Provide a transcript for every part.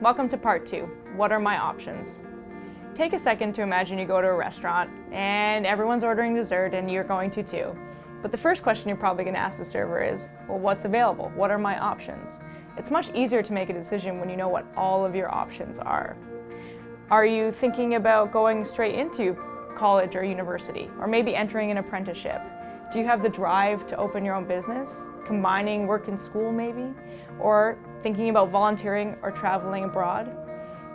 welcome to part 2. What are my options? Take a second to imagine you go to a restaurant and everyone's ordering dessert and you're going to too. But the first question you're probably going to ask the server is, well, what's available? What are my options? It's much easier to make a decision when you know what all of your options are. Are you thinking about going straight into college or university, or maybe entering an apprenticeship? Do you have the drive to open your own business, combining work and school maybe, or thinking about volunteering or traveling abroad?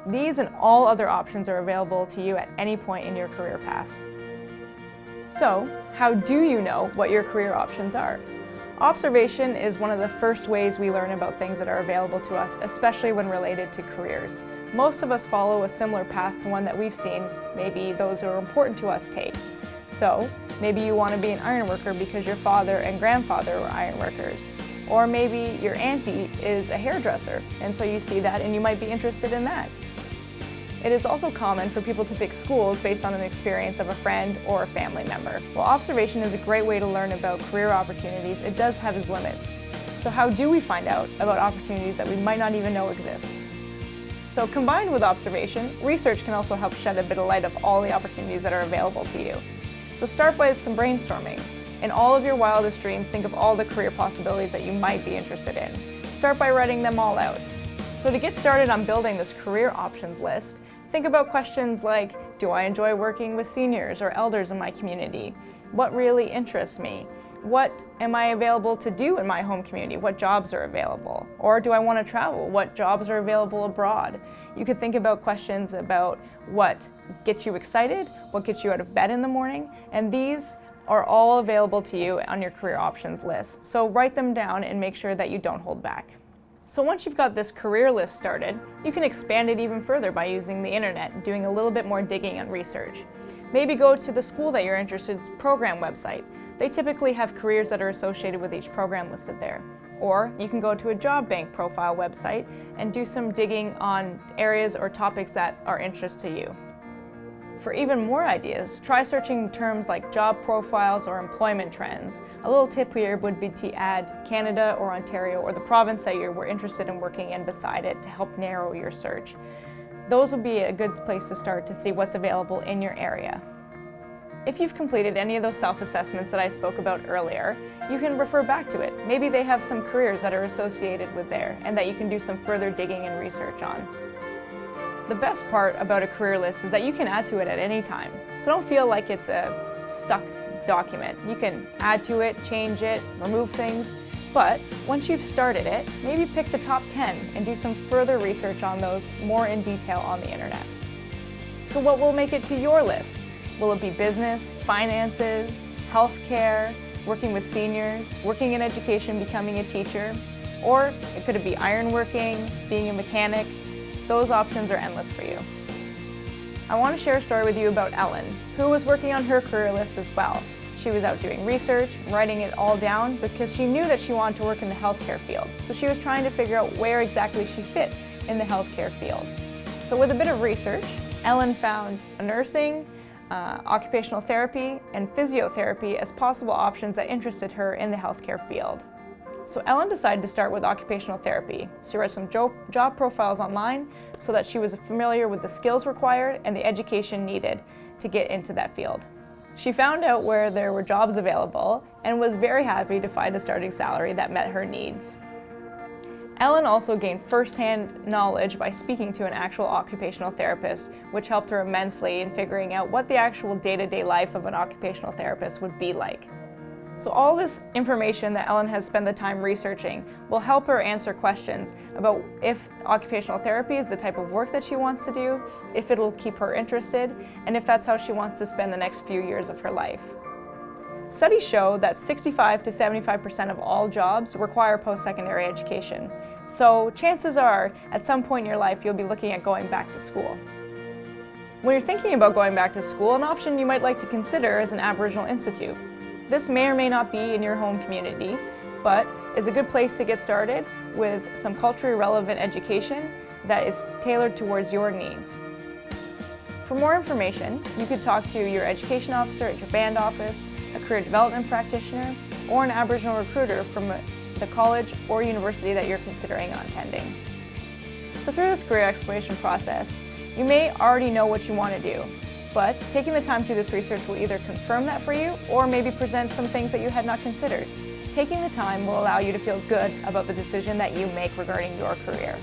These and all other options are available to you at any point in your career path. So, how do you know what your career options are? Observation is one of the first ways we learn about things that are available to us, especially when related to careers. Most of us follow a similar path to one that we've seen, maybe those who are important to us take. So, maybe you want to be an ironworker because your father and grandfather were ironworkers. Or maybe your auntie is a hairdresser, and so you see that and you might be interested in that. It is also common for people to pick schools based on an experience of a friend or a family member. While observation is a great way to learn about career opportunities, it does have its limits. So how do we find out about opportunities that we might not even know exist? So combined with observation, research can also help shed a bit of light of all the opportunities that are available to you. So start with some brainstorming. In all of your wildest dreams, think of all the career possibilities that you might be interested in. Start by writing them all out. So to get started on building this career options list, think about questions like, do I enjoy working with seniors or elders in my community? What really interests me? What am I available to do in my home community? What jobs are available? Or do I want to travel? What jobs are available abroad? You could think about questions about what gets you excited, what gets you out of bed in the morning, and these are all available to you on your career options list. So write them down and make sure that you don't hold back. So once you've got this career list started, you can expand it even further by using the internet and doing a little bit more digging and research. Maybe go to the school that you're interested in's program website. They typically have careers that are associated with each program listed there. Or you can go to a job bank profile website and do some digging on areas or topics that are interest to you. For even more ideas, try searching terms like job profiles or employment trends. A little tip here would be to add Canada or Ontario or the province that you were interested in working in beside it to help narrow your search. Those would be a good place to start to see what's available in your area. If you've completed any of those self-assessments that I spoke about earlier, you can refer back to it. Maybe they have some careers that are associated with there and that you can do some further digging and research on. The best part about a career list is that you can add to it at any time. So don't feel like it's a stuck document. You can add to it, change it, remove things. But once you've started it, maybe pick the top 10 and do some further research on those more in detail on the internet. So what will make it to your list? Will it be business, finances, healthcare, working with seniors, working in education, becoming a teacher? Or could it be ironworking, being a mechanic? Those options are endless for you. I want to share a story with you about Ellen, who was working on her career list as well. She was out doing research, writing it all down because she knew that she wanted to work in the healthcare field. So she was trying to figure out where exactly she fit in the healthcare field. So with a bit of research, Ellen found nursing, occupational therapy, and physiotherapy as possible options that interested her in the healthcare field. So Ellen decided to start with occupational therapy. She read some job profiles online so that she was familiar with the skills required and the education needed to get into that field. She found out where there were jobs available and was very happy to find a starting salary that met her needs. Ellen also gained first-hand knowledge by speaking to an actual occupational therapist, which helped her immensely in figuring out what the actual day-to-day life of an occupational therapist would be like. So all this information that Ellen has spent the time researching will help her answer questions about if occupational therapy is the type of work that she wants to do, if it'll keep her interested, and if that's how she wants to spend the next few years of her life. Studies show that 65 to 75% of all jobs require post-secondary education. So chances are, at some point in your life, you'll be looking at going back to school. When you're thinking about going back to school, an option you might like to consider is an Aboriginal Institute. This may or may not be in your home community, but is a good place to get started with some culturally relevant education that is tailored towards your needs. For more information, you could talk to your education officer at your band office, a career development practitioner, or an Aboriginal recruiter from the college or university that you're considering attending. So through this career exploration process, you may already know what you want to do, but taking the time to do this research will either confirm that for you or maybe present some things that you had not considered. Taking the time will allow you to feel good about the decision that you make regarding your career.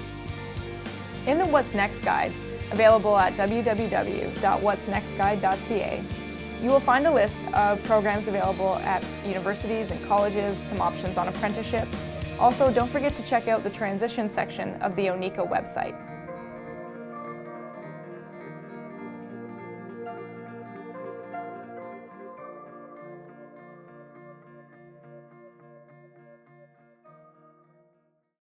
In the What's Next guide, available at www.whatsnextguide.ca, you will find a list of programs available at universities and colleges, some options on apprenticeships. Also, don't forget to check out the transition section of the ONICA website.